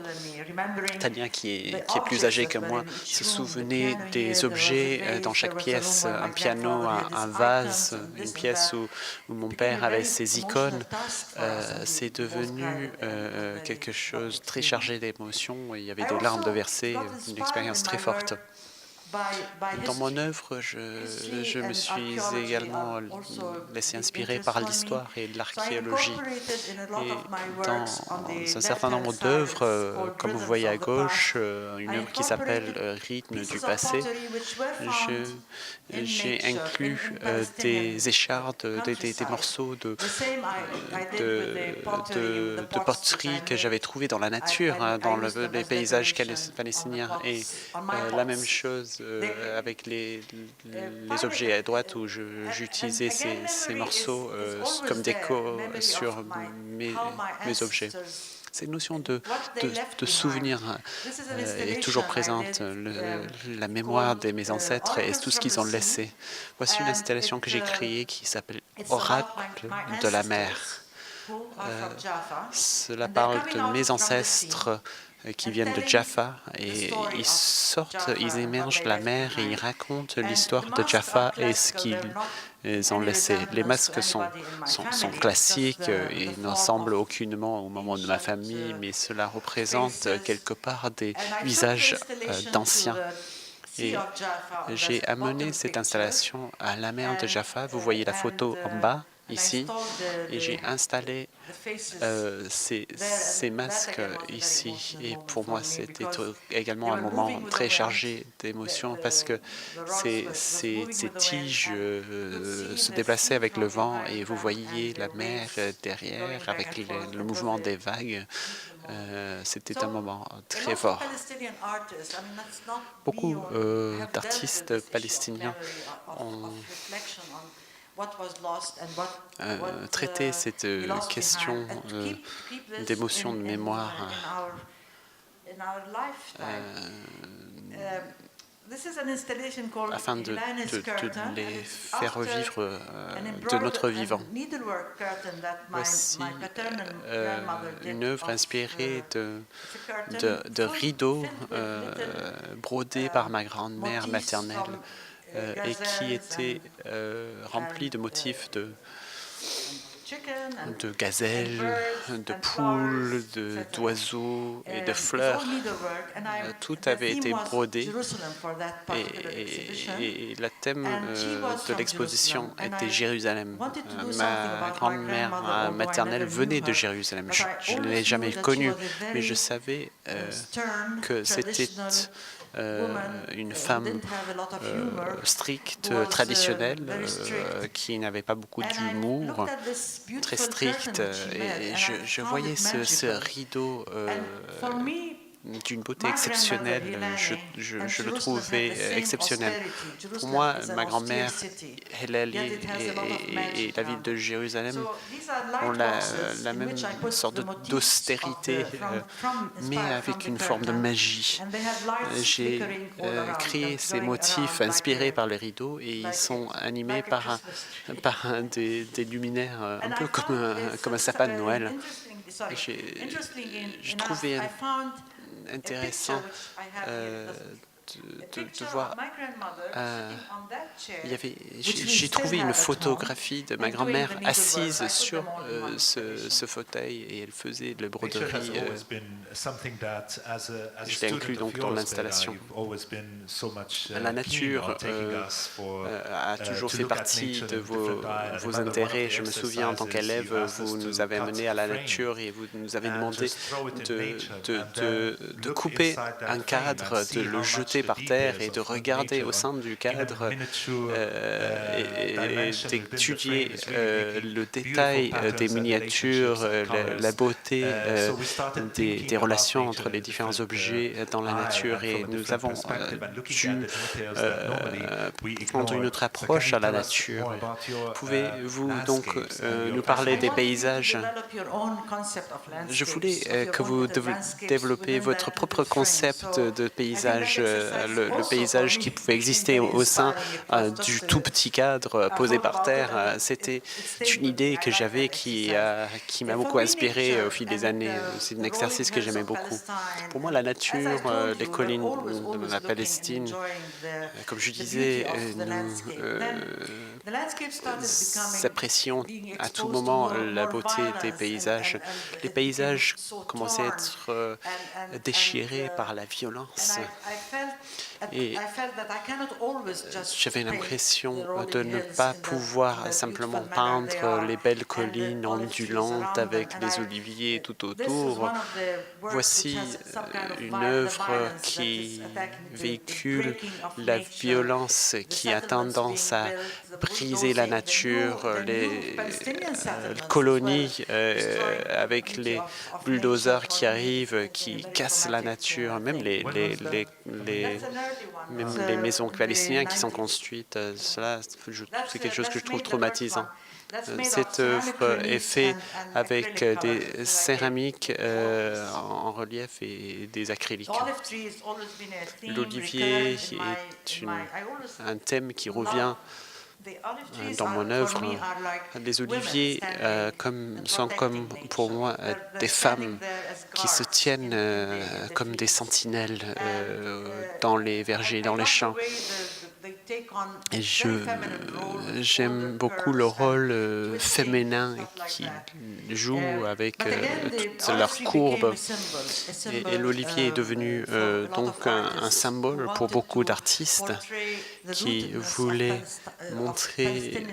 Tania, qui est plus âgée que moi, se souvenait des objets dans chaque pièce, un piano, un vase, une pièce où mon père avait ses icônes. C'est devenu quelque chose de très chargé d'émotions. Il y avait des larmes de versées, une expérience très forte. Dans mon œuvre, je me suis également laissé inspirer par l'histoire et l'archéologie. Et dans un certain nombre d'œuvres, comme vous voyez à gauche, une œuvre qui s'appelle Rythme du passé, j'ai inclus des échardes, des morceaux de poterie que j'avais trouvés dans la nature, dans les paysages palestiniens. Et la même chose avec les objets à droite où j'utilisais ces morceaux comme déco sur mes objets. Cette notion de souvenir est toujours présente, la mémoire de mes ancêtres et tout ce qu'ils ont laissé. Voici une installation que j'ai créée qui s'appelle Oracle de la mer. Cela parle de mes ancêtres qui viennent de Jaffa et ils sortent, ils émergent de la mer et ils racontent l'histoire de Jaffa et ce qu'ils ont laissé. Les masques sont classiques, ils ne ressemblent aucunement au moment de ma famille, mais cela représente quelque part des visages d'anciens. Et j'ai amené cette installation à la mer de Jaffa. Vous voyez la photo en bas, ici, et j'ai installé ces masques ici. Et pour moi, c'était également un moment très chargé d'émotions parce que ces tiges se déplaçaient avec le vent et vous voyiez la mer derrière avec le mouvement des vagues. C'était un moment très fort. Beaucoup d'artistes palestiniens ont traité cette question d'émotion de mémoire. Afin de les faire revivre de notre vivant. Voici une œuvre inspirée de rideaux brodés par ma grand-mère maternelle et qui était remplis de motifs de gazelles, de poules, d'oiseaux et de fleurs. Tout avait été brodé et le thème de l'exposition était Jérusalem. Ma grand-mère maternelle venait de Jérusalem. Je ne l'ai jamais connue, mais je savais que c'était une femme stricte, traditionnelle, qui n'avait pas beaucoup d'humour, très stricte. Et je voyais ce rideau d'une beauté exceptionnelle. Je le trouvais exceptionnel. Pour moi, ma grand-mère, Hillel et la ville de Jérusalem ont la même sorte d'austérité, mais avec une forme de magie. J'ai créé ces motifs inspirés par les rideaux et ils sont animés par des luminaires, un peu comme un sapin de Noël. J'ai trouvé intéressant de voir. J'ai trouvé une photographie de ma grand-mère assise sur ce fauteuil et elle faisait de la broderie. Je l'ai inclus donc dans l'installation. La nature a toujours fait partie de vos intérêts. Je me souviens, en tant qu'élève, vous nous avez amenés à la nature et vous nous avez demandé de couper un cadre, de le jeter par terre et de regarder au sein du cadre et d'étudier le détail des miniatures, la beauté des relations entre les différents objets dans la nature. Et nous avons dû prendre une autre approche à la nature. Pouvez-vous donc nous parler des paysages? Je voulais que vous développiez votre propre concept de paysage, le paysage qui pouvait exister au sein du tout petit cadre posé par terre. C'était une idée que j'avais qui m'a beaucoup inspiré au fil des années. C'est un exercice que j'aimais beaucoup. Pour moi, la nature, les collines de la Palestine, comme je disais, nous apprécions à tout moment la beauté des paysages. Les paysages commençaient à être déchirés par la violence. Et j'avais l'impression de ne pas pouvoir simplement peindre les belles collines ondulantes avec les oliviers tout autour. Voici une œuvre qui véhicule la violence qui a tendance à briser la nature, les colonies avec les bulldozers qui arrivent, qui cassent la nature, même les même les maisons palestiniennes qui sont construites, c'est quelque chose que je trouve traumatisant. Cette œuvre est faite avec des céramiques en relief et des acryliques. L'olivier est un thème qui revient dans mon œuvre. Les oliviers sont comme pour moi des femmes qui se tiennent comme des sentinelles dans les vergers, dans les champs. Et j'aime beaucoup le rôle féminin qu'ils jouent avec toutes leurs courbes. Et l'olivier est devenu donc un symbole pour beaucoup d'artistes qui voulaient montrer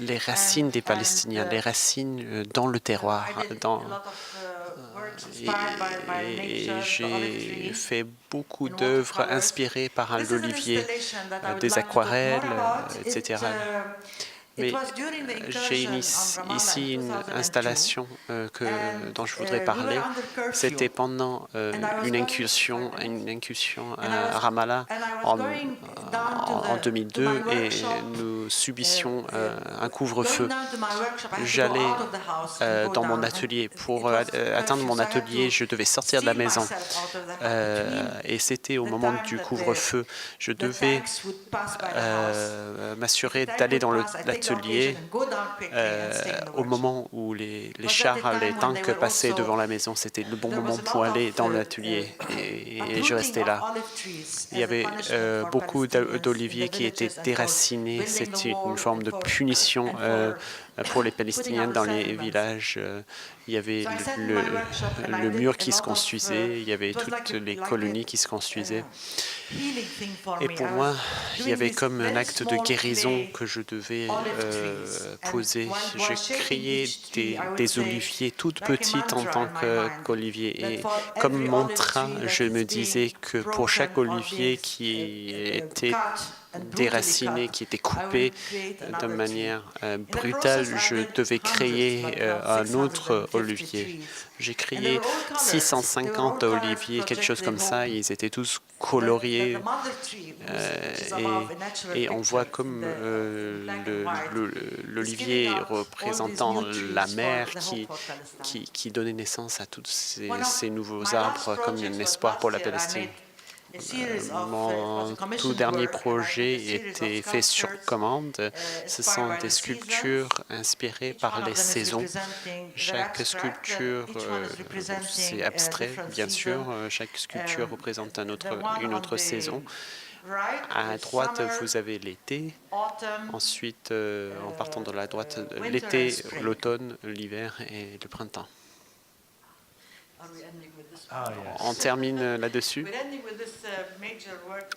les racines des Palestiniens, les racines dans le terroir. Et j'ai fait beaucoup d'œuvres inspirées par l'olivier, des aquarelles, etc. Mais j'ai ici une installation dont je voudrais parler. C'était pendant une incursion à Ramallah en 2002 et nous subissions un couvre-feu. J'allais dans mon atelier. Pour atteindre mon atelier, je devais sortir de la maison. Et c'était au moment du couvre-feu. Je devais m'assurer d'aller dans l'atelier au moment où les chars, les tanks passaient devant la maison. C'était le bon moment pour aller dans l'atelier et je restais là. Il y avait beaucoup d'oliviers qui étaient déracinés. C'était une forme de punition pour les Palestiniens dans les villages. Il y avait le mur qui se construisait, il y avait toutes les colonies qui se construisaient. Et pour moi, il y avait comme un acte de guérison que je devais poser. J'ai créé des oliviers toutes petites en tant qu'olivier. Et comme mantra, je me disais que pour chaque olivier qui était déraciné, qui était coupé de manière brutale, je devais créer un autre olivier. J'ai créé 650 oliviers, quelque chose comme ça. Ils étaient tous coloriés et on voit comme l'olivier représentant la mer qui donnait naissance à tous ces nouveaux arbres comme un espoir pour la Palestine. Mon tout dernier projet était fait sur commande. Ce sont des sculptures inspirées par les saisons. Chaque sculpture, c'est abstrait, bien sûr. Chaque sculpture représente une autre saison. À droite, vous avez l'été. Ensuite, en partant de la droite, l'été, l'automne, l'hiver et le printemps. On termine là-dessus.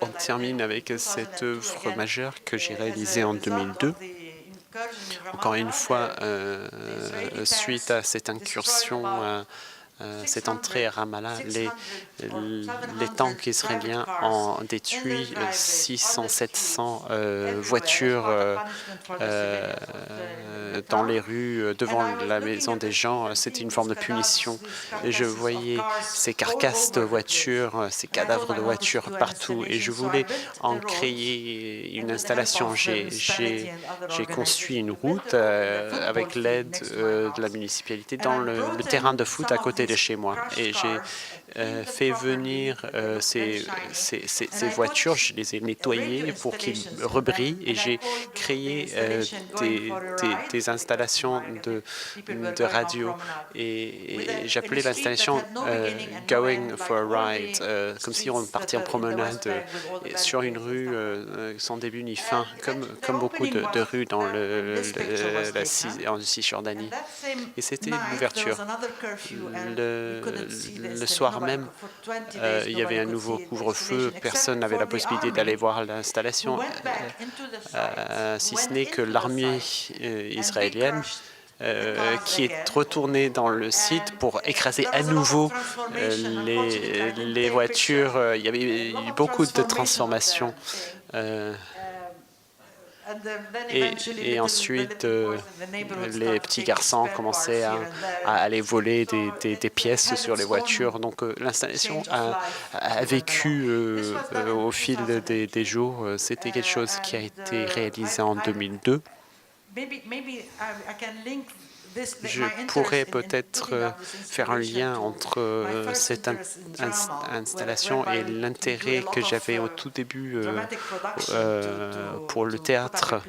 On termine avec cette œuvre majeure que j'ai réalisée en 2002. Encore une fois, suite à cette incursion, cette entrée à Ramallah, les tanks israéliens ont détruit 600-700 voitures dans les rues, devant la maison des gens. C'était une forme de punition. Et je voyais ces carcasses de voitures, ces cadavres de voitures partout. Et je voulais en créer une installation. J'ai construit une route avec l'aide de la municipalité dans le terrain de foot à côté de chez moi. Et j'ai fait venir ces voitures, je les ai nettoyées pour qu'ils rebrillent et j'ai créé des installations de radio et j'appelais l'installation Going for a Ride, comme si on partait en promenade sur une rue sans début ni fin, comme beaucoup de rues dans en Cisjordanie. Et c'était l'ouverture. Le soir même, il y avait un nouveau couvre-feu. Personne n'avait la possibilité d'aller voir l'installation, si ce n'est que l'armée israélienne qui est retournée dans le site pour écraser à nouveau les voitures. Il y avait eu beaucoup de transformations. Et ensuite, les petits garçons commençaient à aller voler des pièces sur les voitures. Donc l'installation a vécu au fil des jours. C'était quelque chose qui a été réalisé en 2002. Je pourrais peut-être faire un lien entre cette installation et l'intérêt que j'avais au tout début pour le théâtre.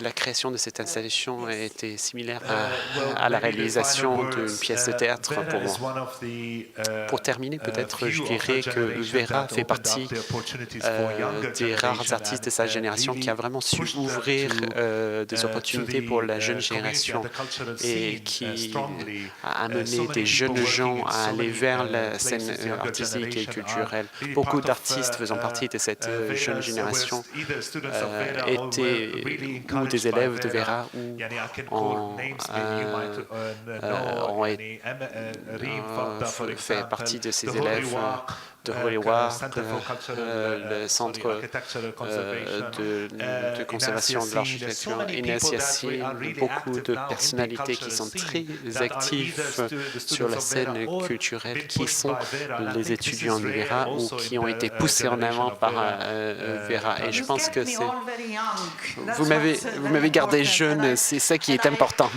La création de cette installation était similaire à la réalisation d'une pièce de théâtre pour moi. Pour terminer, peut-être, je dirais que Vera fait partie des rares artistes de sa génération qui a vraiment su ouvrir des opportunités pour la jeune génération et qui a amené des jeunes gens à aller vers la scène artistique et culturelle. Beaucoup d'artistes faisant partie de cette jeune génération étaient ou des élèves de Vera ou ont fait partie de ces élèves de Hollywood, le centre de conservation de l'architecture, Inès Yassine, beaucoup de personnalités qui sont très actives sur la scène culturelle, qui sont les étudiants de Vera ou qui ont été poussés en avant par Vera. Et je pense que c'est... Vous m'avez gardé jeune, c'est ça qui est important.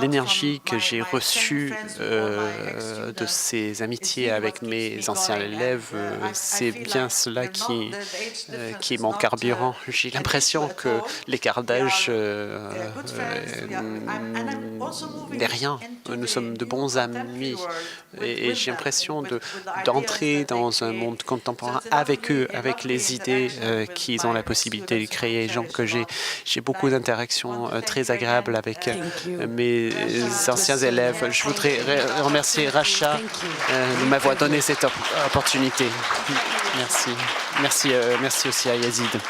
L'énergie que j'ai reçue de ces amitiés avec mes anciens élèves, c'est bien cela qui est mon carburant. J'ai l'impression que l'écart d'âge n'est rien. Nous sommes de bons amis et j'ai l'impression d'entrer dans un monde contemporain avec eux, avec les idées qu'ils ont la possibilité de créer. Donc j'ai beaucoup d'interactions très agréable avec mes anciens élèves. Je voudrais remercier Racha de m'avoir donné cette opportunité. Merci. Merci aussi à Yazid.